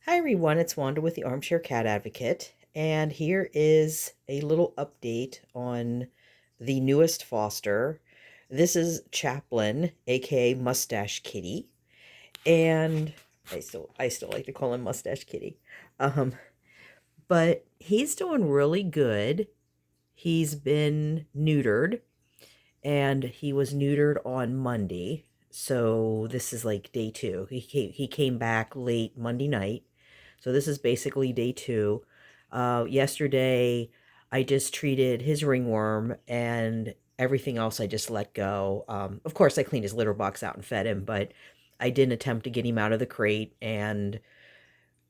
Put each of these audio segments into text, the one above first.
Hi everyone, it's Wanda with the Armchair Cat Advocate, and here is a little update on the newest foster. This is Chaplin, aka Mustache Kitty, and I still like to call him Mustache Kitty. Um, but he's doing really good. He's been neutered, and he was neutered on Monday. So this is like day two. He came back late Monday night. So this is basically day two. Yesterday, I just treated his ringworm and everything else I just let go. Of course, I cleaned his litter box out and fed him, but I didn't attempt to get him out of the crate and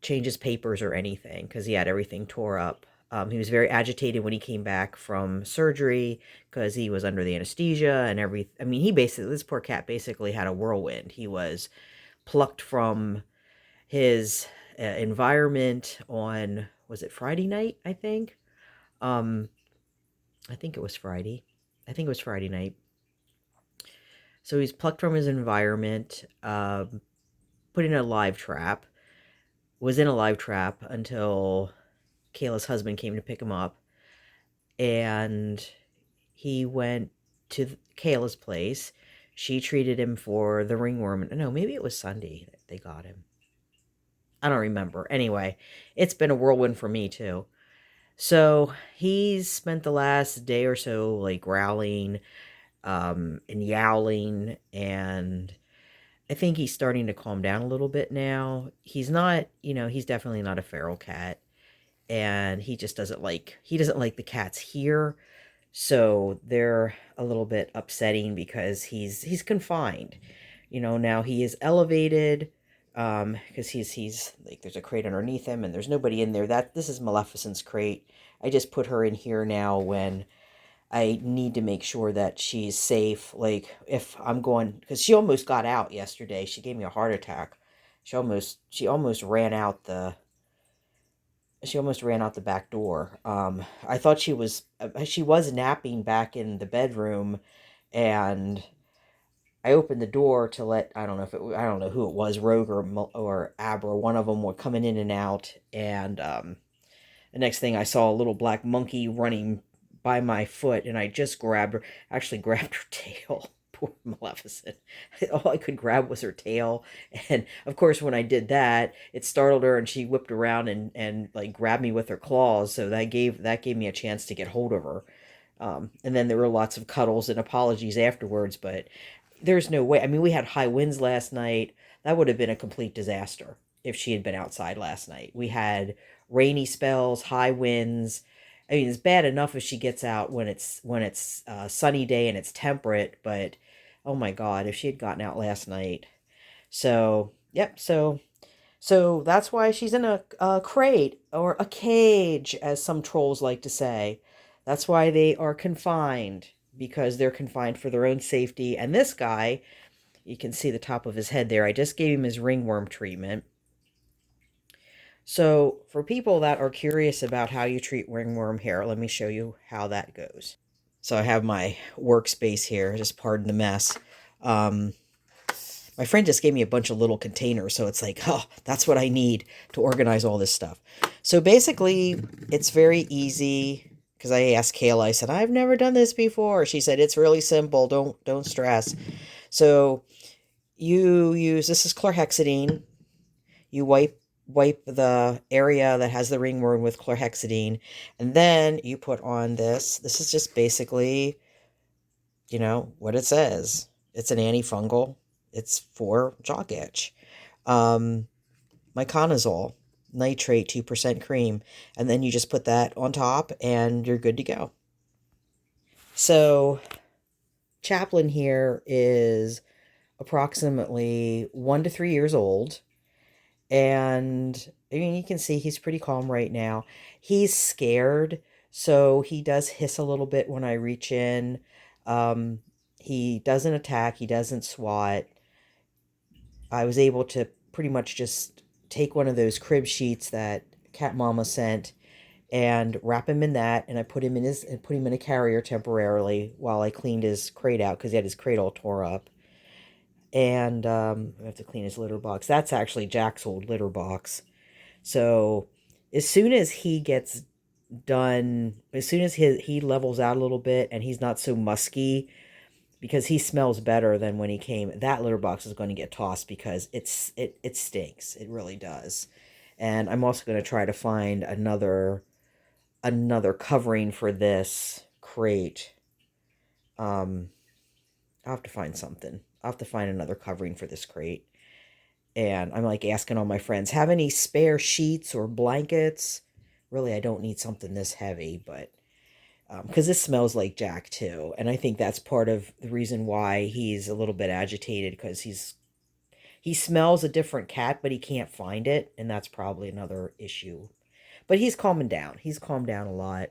change his papers or anything because he had everything tore up. He was very agitated when he came back from surgery because he was under the anesthesia and I mean, this poor cat basically had a whirlwind. He was plucked from his environment on, was it Friday night? Um, I think it was Friday. I think it was Friday night. So he's plucked from his environment, put in a live trap, was in a live trap until Kayla's husband came to pick him up, and he went to Kayla's place. She treated him for the ringworm. No, maybe it was Sunday that they got him. I don't remember. Anyway, it's been a whirlwind for me too. So he's spent the last day or so like growling, and yowling, and I think he's starting to calm down a little bit now. He's not, he's definitely not a feral cat, and he doesn't like the cats here. So they're a little bit upsetting because he's confined. Now he is elevated, because he's like, there's a crate underneath him and there's nobody in there. This is Maleficent's crate. I just put her in here now when I need to make sure that she's safe. Like if I'm going, because she almost got out yesterday. She gave me a heart attack. She almost ran out the back door. I thought she was napping back in the bedroom, and I opened the door to let, I don't know who it was, Rogue or Abra, one of them were coming in and out, and the next thing I saw a little black monkey running by my foot, and I just actually grabbed her tail. Poor Maleficent. All I could grab was her tail. And of course, when I did that, it startled her and she whipped around and like grabbed me with her claws. So that gave me a chance to get hold of her. And then there were lots of cuddles and apologies afterwards, but there's no way. I mean, we had high winds last night. That would have been a complete disaster if she had been outside last night. We had rainy spells, high winds. I mean, it's bad enough if she gets out when it's a sunny day and it's temperate, but oh my God, if she had gotten out last night. So, yep. So that's why she's in a crate or a cage, as some trolls like to say. That's why they are confined, because they're confined for their own safety. And this guy, you can see the top of his head there. I just gave him his ringworm treatment. So for people that are curious about how you treat ringworm hair, let me show you how that goes. So I have my workspace here. Just pardon the mess. Um, my friend just gave me a bunch of little containers, so it's like, oh, that's what I need to organize all this stuff. So basically, it's very easy, because I asked Kayla, I said, I've never done this before. She said, it's really simple. Don't stress. So you use, this is chlorhexidine. You wipe the area that has the ringworm with chlorhexidine, and then you put on this. This is just basically, what it says. It's an antifungal. It's for jock itch. Um, Myconazole, nitrate, 2% cream, and then you just put that on top, and you're good to go. So Chaplin here is approximately 1 to 3 years old. And I mean, you can see he's pretty calm right now. He's scared, so he does hiss a little bit when I reach in. He doesn't attack, he doesn't swat. I was able to pretty much just take one of those crib sheets that Cat Mama sent and wrap him in that, and I put him in a carrier temporarily while I cleaned his crate out, because he had his crate all tore up. And I have to clean his litter box. That's actually Jack's old litter box. So as soon as he gets done, as soon as he levels out a little bit and he's not so musky, because he smells better than when he came, that litter box is going to get tossed because it stinks. It really does. And I'm also going to try to find another covering for this crate. I'll have to find something. I'll have to find another covering for this crate. And I'm like asking all my friends, have any spare sheets or blankets? Really, I don't need something this heavy, but because this smells like Jack too. And I think that's part of the reason why he's a little bit agitated, because he smells a different cat, but he can't find it. And that's probably another issue. But he's calming down. He's calmed down a lot.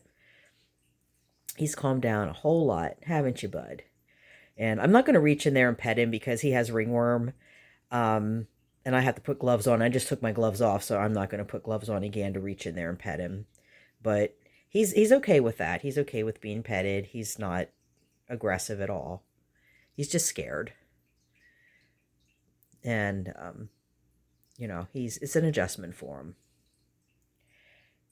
He's calmed down a whole lot, haven't you, bud? And I'm not going to reach in there and pet him because he has ringworm. And I have to put gloves on. I just took my gloves off, so I'm not going to put gloves on again to reach in there and pet him. But he's okay with that. He's okay with being petted. He's not aggressive at all. He's just scared. And, it's an adjustment for him.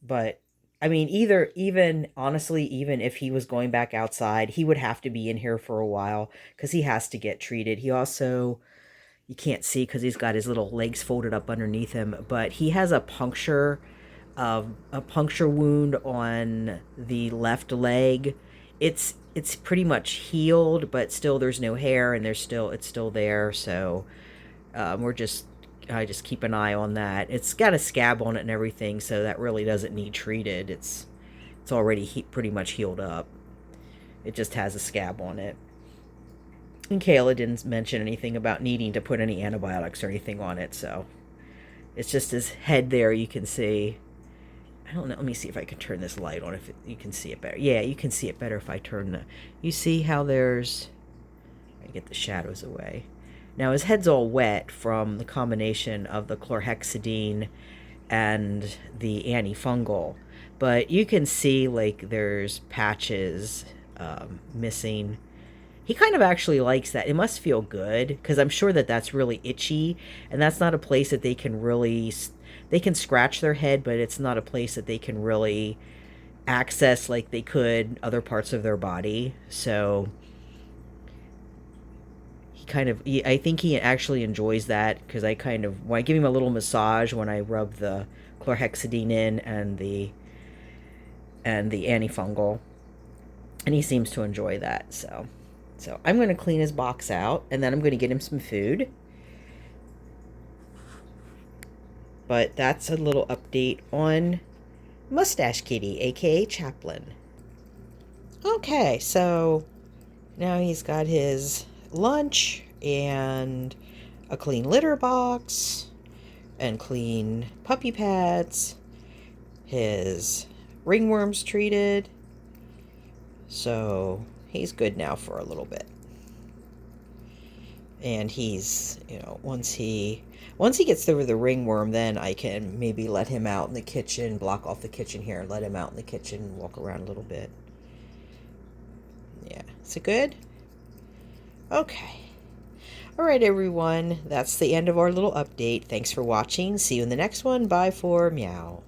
But, I mean, honestly, even if he was going back outside, he would have to be in here for a while because he has to get treated. He also, you can't see because he's got his little legs folded up underneath him, but he has a puncture wound on the left leg. It's pretty much healed, but still there's no hair and it's still there. So I just keep an eye on that. It's got a scab on it and everything, so that really doesn't need treated. It's already pretty much healed up. It just has a scab on it. And Kayla didn't mention anything about needing to put any antibiotics or anything on it, so it's just his head there. You can see. I don't know. Let me see if I can turn this light on. You can see it better. Yeah, you can see it better if I turn the. You see how there's. I get the shadows away. Now his head's all wet from the combination of the chlorhexidine and the antifungal, but you can see like there's patches missing. He kind of actually likes that. It must feel good because I'm sure that that's really itchy, and that's not a place that they can scratch their head, but it's not a place that they can really access like they could other parts of their body. So I think he actually enjoys that because when I give him a little massage, when I rub the chlorhexidine in and the antifungal, and he seems to enjoy that. So I'm going to clean his box out, and then I'm going to get him some food. But that's a little update on Mustache Kitty, aka Chaplin. Okay, so now he's got his lunch and a clean litter box and clean puppy pads. His ringworm's treated. So he's good now for a little bit. And he's, once he gets over the ringworm, then I can maybe let him out in the kitchen, block off the kitchen here, and let him out in the kitchen, walk around a little bit. Yeah, is it good? Okay. All right, everyone. That's the end of our little update. Thanks for watching. See you in the next one. Bye for meow.